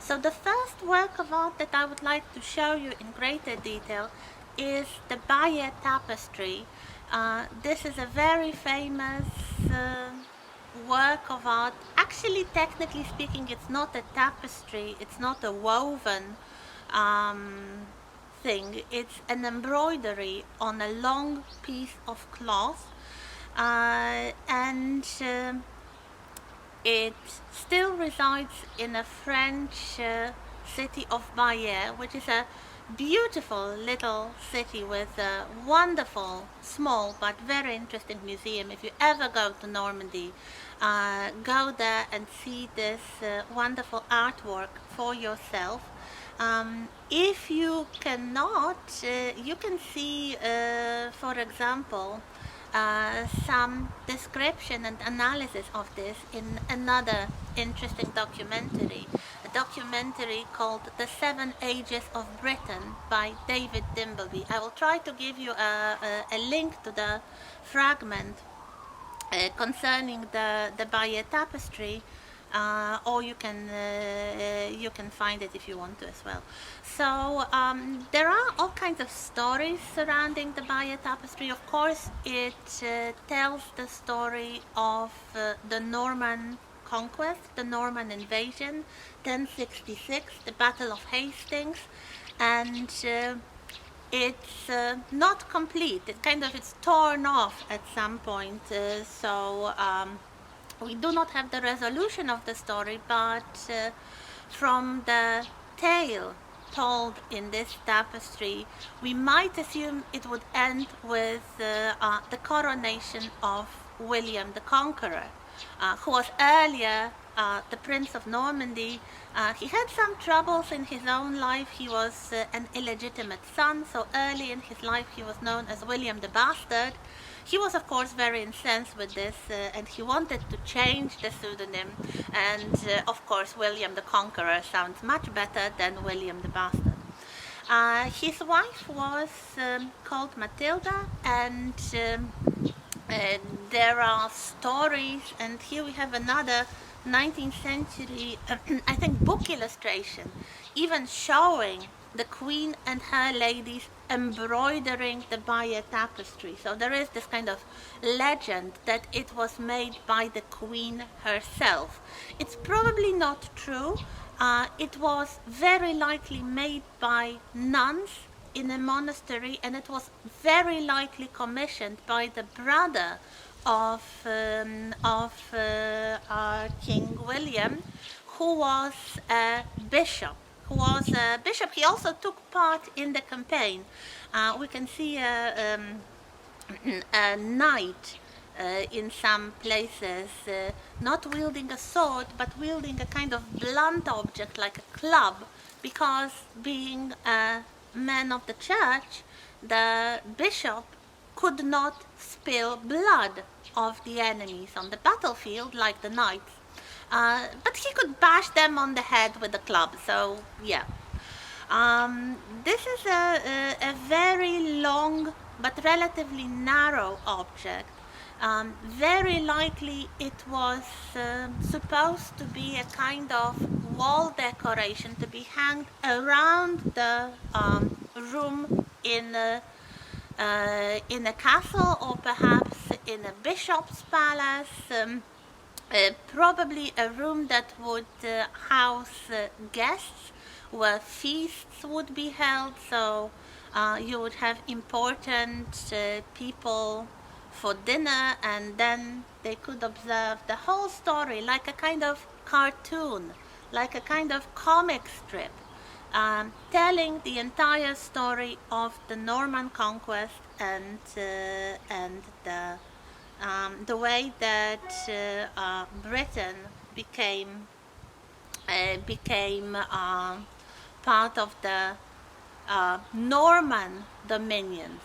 So the first work of art that I would like to show you in greater detail is the Bayeux Tapestry. This is a very famous work of art. Actually, technically speaking, it's not a tapestry, it's not a woven um, thing, it's an embroidery on a long piece of cloth. And It still resides in a French city of Bayeux, which is a beautiful little city with a wonderful, small but very interesting museum. If you ever go to Normandy, go there and see this wonderful artwork for yourself. If you cannot, you can see, for example, some description and analysis of this in another interesting documentary, a documentary called The Seven Ages of Britain by David Dimbleby. I will try to give you a link to the fragment concerning the Bayeux Tapestry, or you can find it if you want to as well. So there are all kinds of stories surrounding the Bayeux Tapestry. Of course, it tells the story of the Norman conquest, the Norman invasion, 1066, the Battle of Hastings, and it's not complete. It's torn off at some point. We do not have the resolution of the story, but from the tale told in this tapestry, we might assume it would end with the coronation of William the Conqueror, who was earlier the Prince of Normandy. He had some troubles in his own life. He was an illegitimate son, so early in his life he was known as William the Bastard. He was, of course, very incensed with this, and he wanted to change the pseudonym. And, of course, William the Conqueror sounds much better than William the Bastard. His wife was called Matilda, and there are stories, and here we have another 19th century, I think, book illustration, even showing the Queen and her ladies embroidering the Bayeux Tapestry. So there is this kind of legend that it was made by the Queen herself. It's probably not true. It was very likely made by nuns in a monastery, and it was very likely commissioned by the brother of King William, who was a bishop. He also took part in the campaign. We can see a knight in some places, not wielding a sword, but wielding a kind of blunt object like a club, because being a man of the church, the bishop could not spill blood of the enemies on the battlefield like the knights. But he could bash them on the head with a club, so yeah. This is a very long but relatively narrow object. Very likely it was supposed to be a kind of wall decoration to be hanged around the room in a castle, or perhaps in a bishop's palace. Probably a room that would house guests, where feasts would be held, so you would have important people for dinner, and then they could observe the whole story like a kind of cartoon, like a kind of comic strip, telling the entire story of the Norman conquest and the way that Britain became part of the Norman dominions.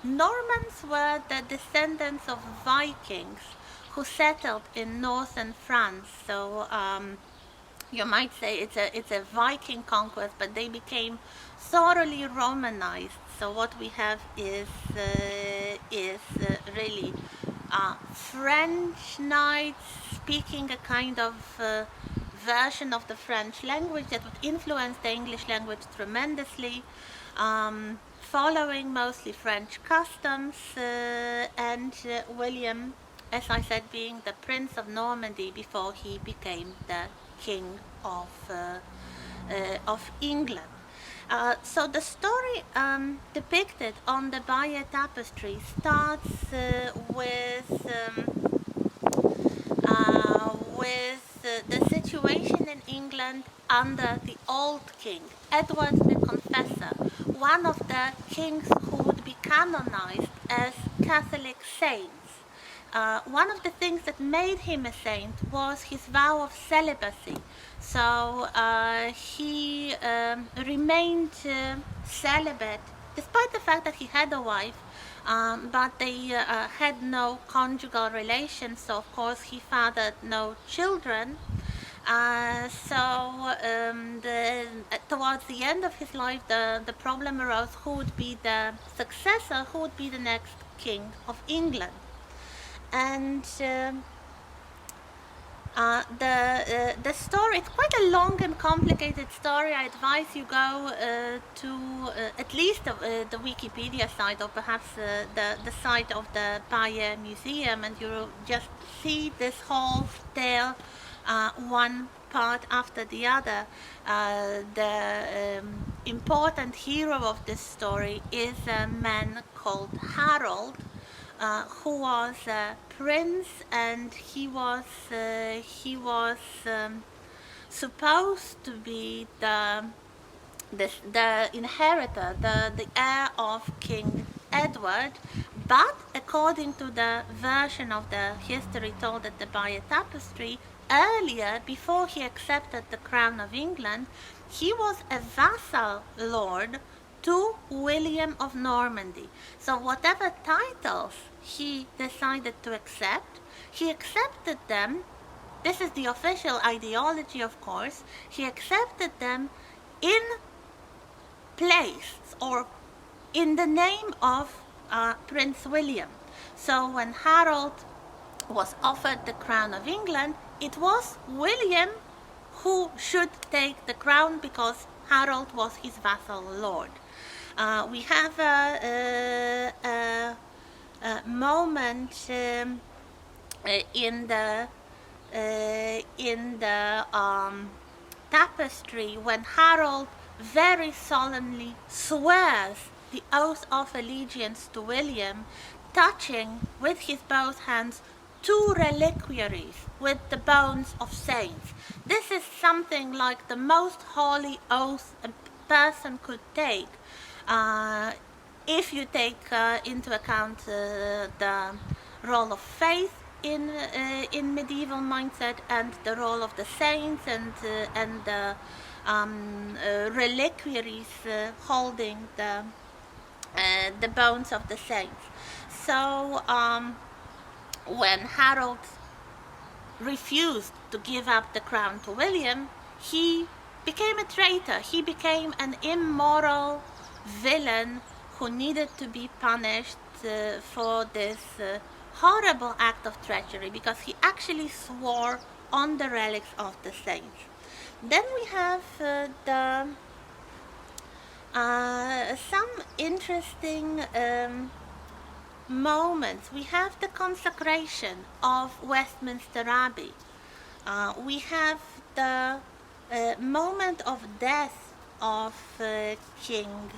Normans were the descendants of Vikings who settled in northern France. So you might say it's a Viking conquest, but they became thoroughly Romanized. So what we have is really French knights speaking a kind of version of the French language that would influence the English language tremendously, following mostly French customs, and William, as I said, being the Prince of Normandy before he became the King of England. So the story depicted on the Bayeux Tapestry starts with the situation in England under the old king, Edward the Confessor, one of the kings who would be canonized as Catholic saints. One of the things that made him a saint was his vow of celibacy. So he remained celibate despite the fact that he had a wife, but they had no conjugal relations, so of course he fathered no children. Towards the end of his life, the problem arose: who would be the successor, who would be the next king of England? And the story, it's quite a long and complicated story. I advise you go to at least the Wikipedia site, or perhaps the site of the Bayeux Museum, and you'll just see this whole tale, one part after the other. The important hero of this story is a man called Harold, who was a prince, and he was supposed to be the inheritor, the heir of King Edward. But according to the version of the history told at the Bayeux Tapestry, earlier, before he accepted the crown of England, he was a vassal lord to William of Normandy. So whatever titles he decided to accept, he accepted them. This is the official ideology, of course. He accepted them in place, or in the name of Prince William. So when Harold was offered the crown of England, it was William who should take the crown because Harold was his vassal lord. We have a moment in the tapestry when Harold very solemnly swears the oath of allegiance to William, touching with his both hands two reliquaries with the bones of saints. This is something like the most holy oath a person could take, if you take into account the role of faith in medieval mindset, and the role of the saints, and the reliquaries holding the bones of the saints. So when Harold refused to give up the crown to William, he became a traitor. He became an immoral villain who needed to be punished for this horrible act of treachery, because he actually swore on the relics of the saints. Then we have some interesting moments. We have the consecration of Westminster Abbey. We have the moment of death of King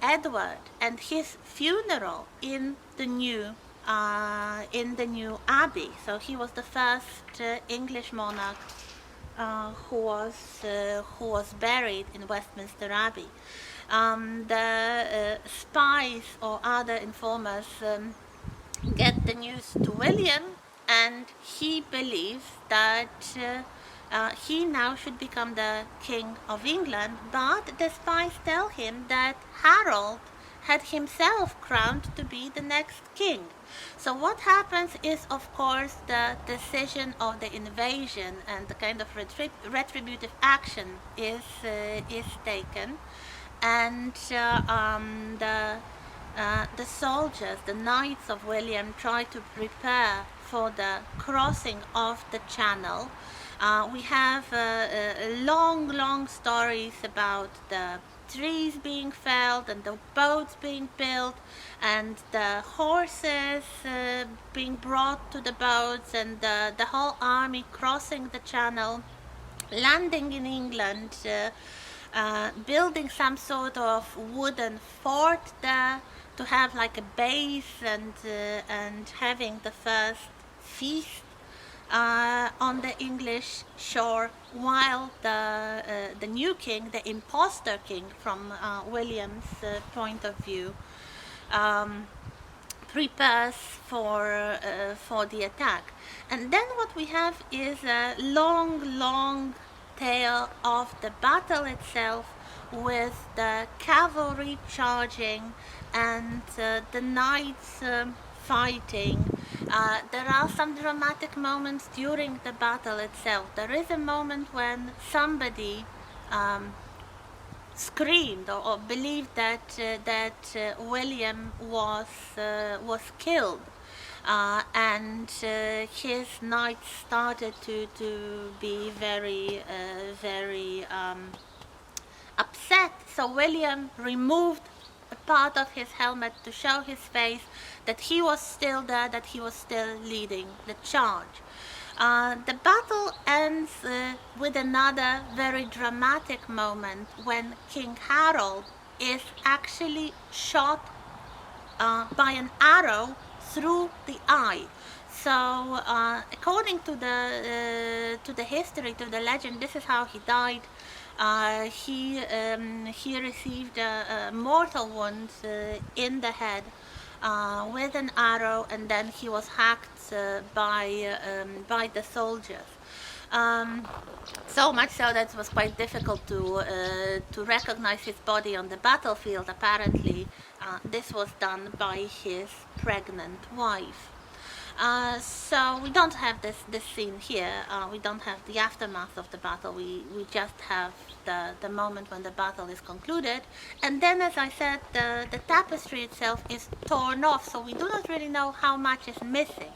Edward, and his funeral in the new abbey. So he was the first English monarch who was buried in Westminster Abbey. The spies or other informers get the news to William, and he believes that he now should become the King of England, but the spies tell him that Harold had himself crowned to be the next king. So what happens is, of course, the decision of the invasion and the kind of retributive action is taken, and the soldiers, the knights of William, try to prepare for the crossing of the Channel. We have long, long stories about the trees being felled and the boats being built and the horses being brought to the boats and the whole army crossing the channel, landing in England, building some sort of wooden fort there to have like a base and having the first feast on the English shore, while the new king, the imposter king from William's point of view, um, prepares for the attack. And then what we have is a long, long tale of the battle itself, with the cavalry charging and the knights fighting. There are some dramatic moments during the battle itself. There is a moment when somebody screamed or believed that William was killed, and his knights started to be very upset. So William removed a part of his helmet to show his face, that he was still there, that he was still leading the charge. The battle ends with another very dramatic moment when King Harold is actually shot by an arrow through the eye. So, according to the history, to the legend, this is how he died. He received a mortal wound in the head with an arrow, and then he was hacked by the soldiers. So much so that it was quite difficult to recognize his body on the battlefield. Apparently, this was done by his pregnant wife. So we don't have this scene here. We don't have the aftermath of the battle. We just have the moment when the battle is concluded. And then, as I said, the tapestry itself is torn off, so we do not really know how much is missing.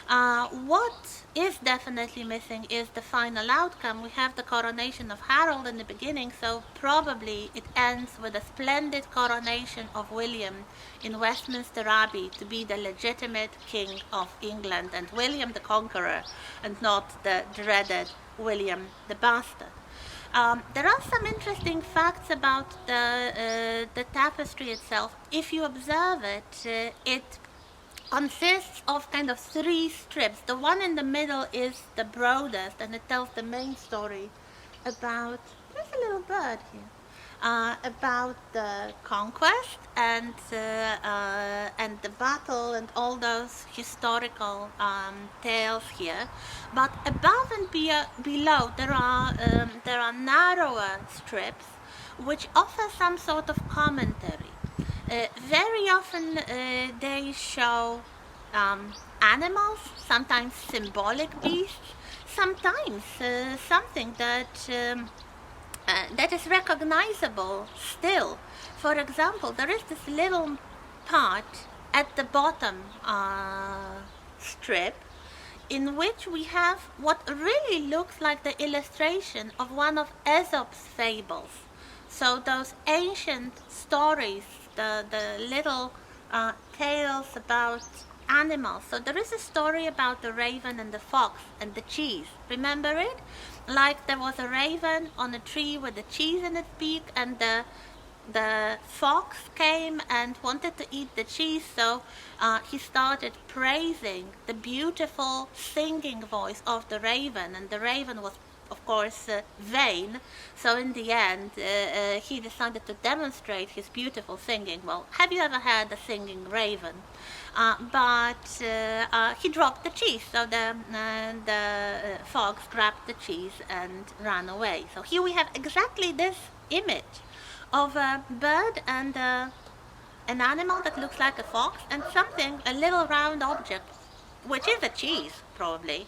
What is definitely missing is the final outcome. We have the coronation of Harold in the beginning, so probably it ends with a splendid coronation of William in Westminster Abbey to be the legitimate King of England, and William the Conqueror, and not the dreaded William the Bastard. There are some interesting facts about the tapestry itself. If you observe it, it consists of kind of three strips. The one in the middle is the broadest, and it tells the main story about, there's a little bird here, about the conquest and the battle and all those historical tales here. But above and below there are narrower strips which offer some sort of commentary. Very often they show animals, sometimes symbolic beasts, sometimes something that is recognizable still. For example, there is this little part at the bottom strip in which we have what really looks like the illustration of one of Aesop's fables. So those ancient stories, the little tales about animals. So there is a story about the raven and the fox and the cheese. Remember it? Like there was a raven on a tree with a cheese in its beak, and the fox came and wanted to eat the cheese, so he started praising the beautiful singing voice of the raven, and the raven was of course vain, so in the end he decided to demonstrate his beautiful singing. Well, have you ever had a singing raven? But he dropped the cheese, so the fox grabbed the cheese and ran away. So here we have exactly this image of a bird and an animal that looks like a fox, and something, a little round object, which is a cheese probably,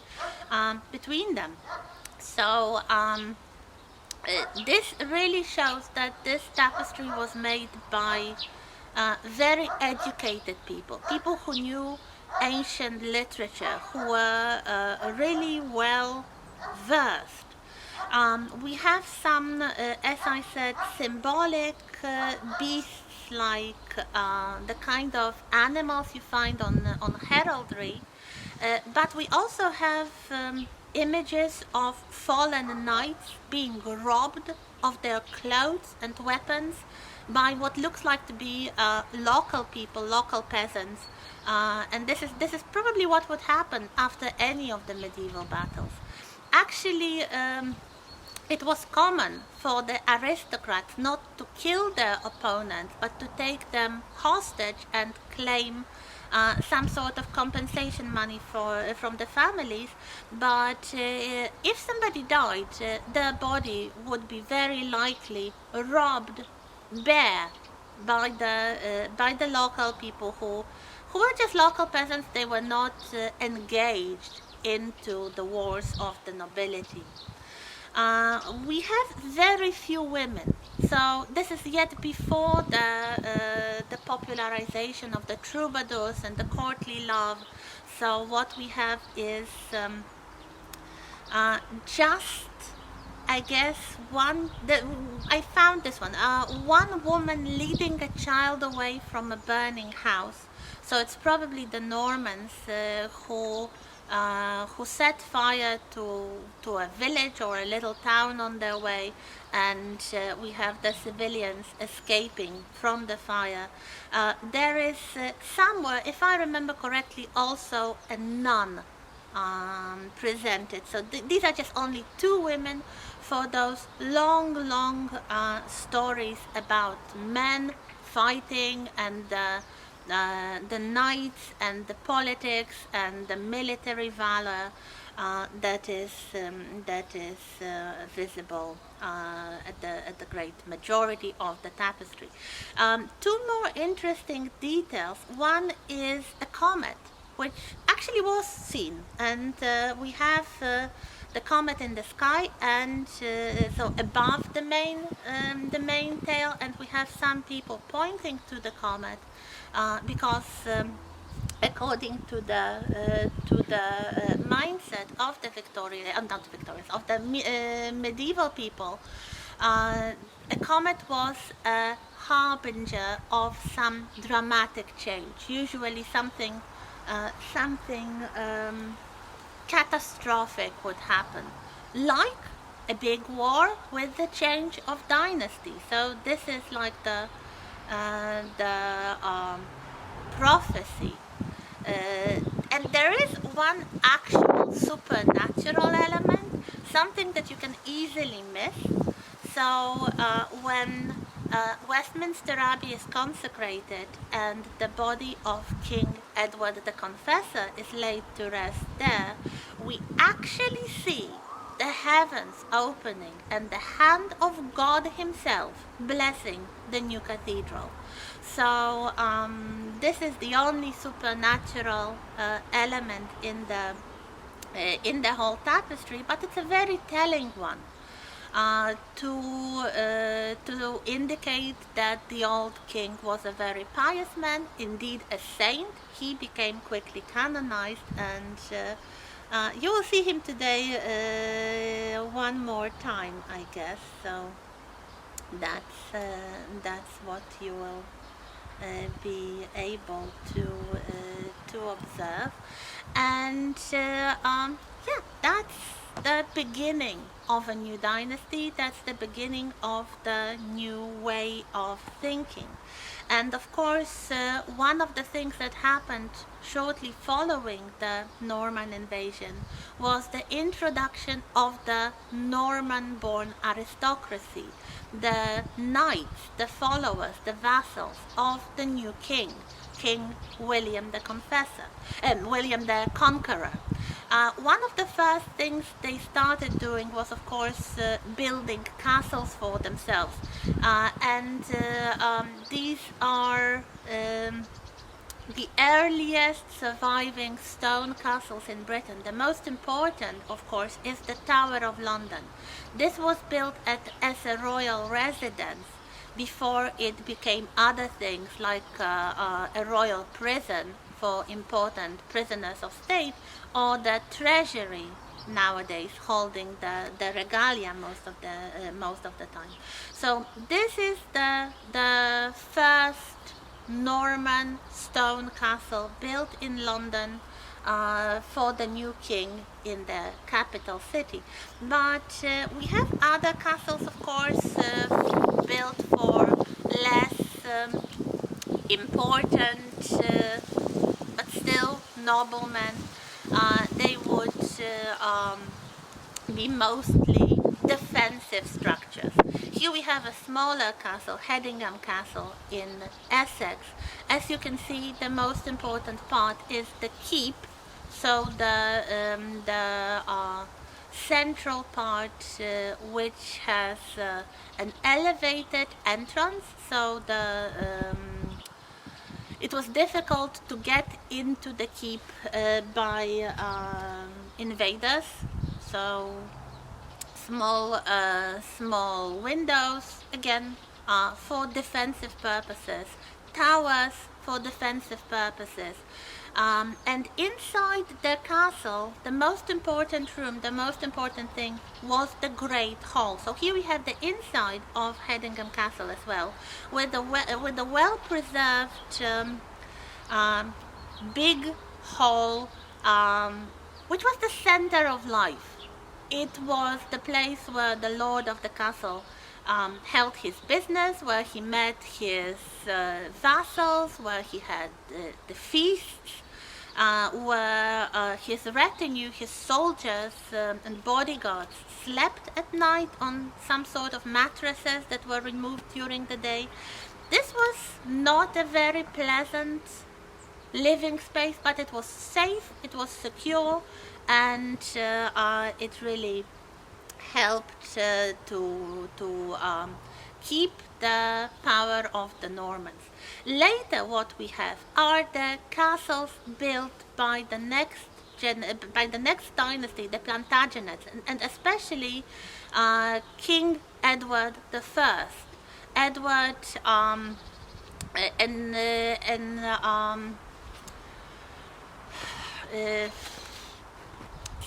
between them. So this really shows that this tapestry was made by very educated people who knew ancient literature, who were really well versed. We have some, as I said, symbolic beasts like the kind of animals you find on heraldry, but we also have images of fallen knights being robbed of their clothes and weapons by what looks like to be local people, local peasants, and this is probably what would happen after any of the medieval battles. Actually, it was common for the aristocrats not to kill their opponents, but to take them hostage and claim some sort of compensation money from the families. But if somebody died, their body would be very likely robbed bare by the local people who were just local peasants. They were not engaged into the wars of the nobility. We have very few women, so this is yet before the popularization of the troubadours and the courtly love. So what we have is just, I guess, I found this one. One woman leading a child away from a burning house. So it's probably the Normans who set fire to a village or a little town on their way, and we have the civilians escaping from the fire. There is somewhere, if I remember correctly, also a nun presented. So these are just only two women for those long stories about men fighting and the knights and the politics and the military valor that is visible at the great majority of the tapestry. Two more interesting details. One is a comet, which actually was seen, and we have the comet in the sky, and so above the main tail, and we have some people pointing to the comet because according to the mindset of the of the medieval people, a comet was a harbinger of some dramatic change, usually something catastrophic would happen, like a big war with the change of dynasty. So this is like the prophecy. And there is one actual supernatural element, something that you can easily miss. So when Westminster Abbey is consecrated and the body of King Edward the Confessor is laid to rest there, we actually see the heavens opening and the hand of God himself blessing the new cathedral. So this is the only supernatural element in the whole tapestry, but it's a very telling one. To indicate that the old king was a very pious man, indeed a saint. He became quickly canonized, and you will see him today one more time, I guess. So that's what you will be able to observe, and yeah, that's the beginning of a new dynasty. That's the beginning of the new way of thinking. And of course, one of the things that happened shortly following the Norman invasion was the introduction of the Norman-born aristocracy, the knights, the followers, the vassals of the new king, King William the Confessor, and William the Conqueror. One of the first things they started doing was, of course, building castles for themselves. And these are the earliest surviving stone castles in Britain. The most important, of course, is the Tower of London. This was built as a royal residence before it became other things like a royal prison for important prisoners of state, or the treasury nowadays, holding the regalia most of the time. So this is the first Norman stone castle built in London for the new king in the capital city. But we have other castles, of course, built for less important, but still noblemen. They would be mostly defensive structures. Here we have a smaller castle, Hedingham Castle in Essex. As you can see, the most important part is the keep. So the central part, which has an elevated entrance. So it was difficult to get into the keep by invaders. So small windows, again, for defensive purposes, towers for defensive purposes. And inside the castle, the most important room, the most important thing was the Great Hall. So here we have the inside of Hedingham Castle as well, with the well-preserved big hall, which was the center of life. It was the place where the lord of the castle held his business, where he met his vassals, where he had the feasts, where his retinue, his soldiers and bodyguards slept at night on some sort of mattresses that were removed during the day. This was not a very pleasant living space, but it was safe, it was secure, and it really helped to keep the power of the Normans. Later, what we have are the castles built by the next dynasty, the Plantagenets, and especially King Edward I. Edward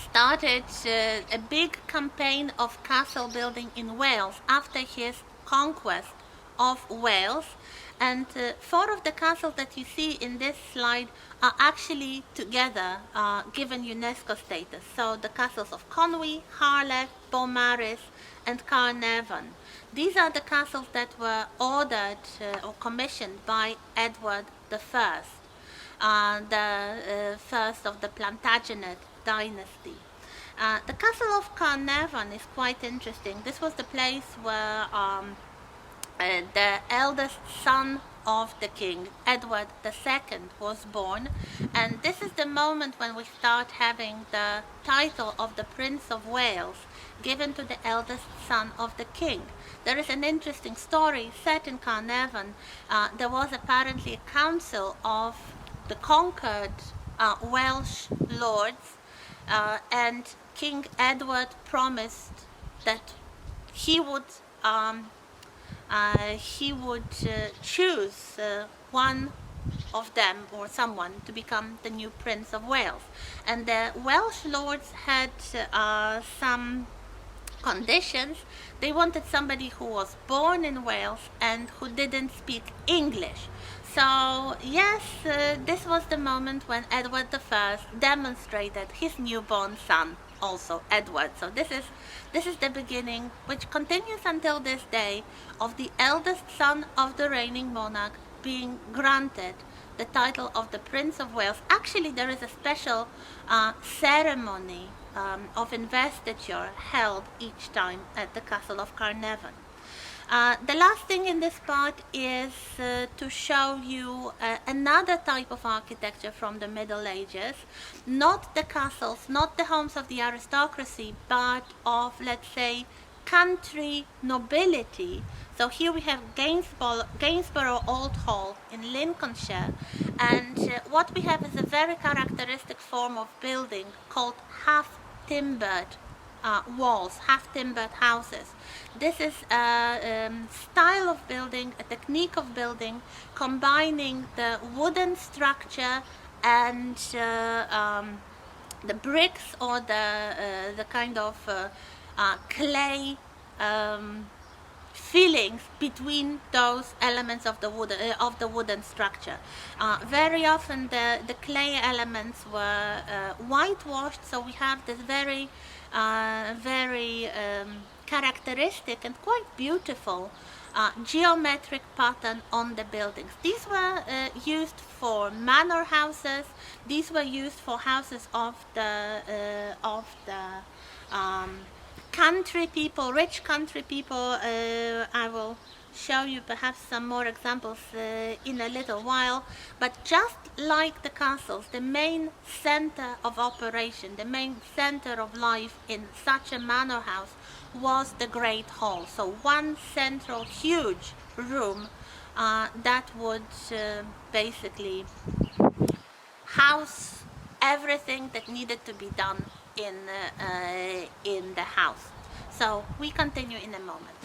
started a big campaign of castle building in Wales after his conquest of Wales, and 4 of the castles that you see in this slide are actually together given UNESCO status. So the castles of Conwy, Harlech, Beaumaris and Carnarvon. These are the castles that were ordered or commissioned by Edward I, the first of the Plantagenet dynasty. The castle of Carnarvon is quite interesting. This was the place where the eldest son of the king, Edward II, was born, and this is the moment when we start having the title of the Prince of Wales given to the eldest son of the king. There is an interesting story set in Carnarvon. There was apparently a council of the conquered Welsh lords, and King Edward promised that he would choose one of them or someone to become the new Prince of Wales. And the Welsh lords had some conditions. They wanted somebody who was born in Wales and who didn't speak English. So yes, this was the moment when Edward I demonstrated his newborn son, also Edward. So this is the beginning, which continues until this day, of the eldest son of the reigning monarch being granted the title of the Prince of Wales. Actually, there is a special ceremony of investiture held each time at the castle of Carnarvon. The last thing in this part is to show you another type of architecture from the Middle Ages, not the castles, not the homes of the aristocracy, but of, let's say, country nobility. So here we have Gainsborough Old Hall in Lincolnshire, and what we have is a very characteristic form of building called half-timbered walls, half-timbered houses. This is a style of building, a technique of building, combining the wooden structure and the bricks or the kind of clay fillings between those elements of the wooden structure. Very often the clay elements were whitewashed, so we have this very characteristic and quite beautiful geometric pattern on the buildings. These were used for manor houses. These were used for houses of the country people, rich country people. I will show you perhaps some more examples in a little while. But just like the castles, the main center of operation, the main center of life in such a manor house was the Great Hall. So one central huge room that would basically house everything that needed to be done in the house. So we continue in a moment.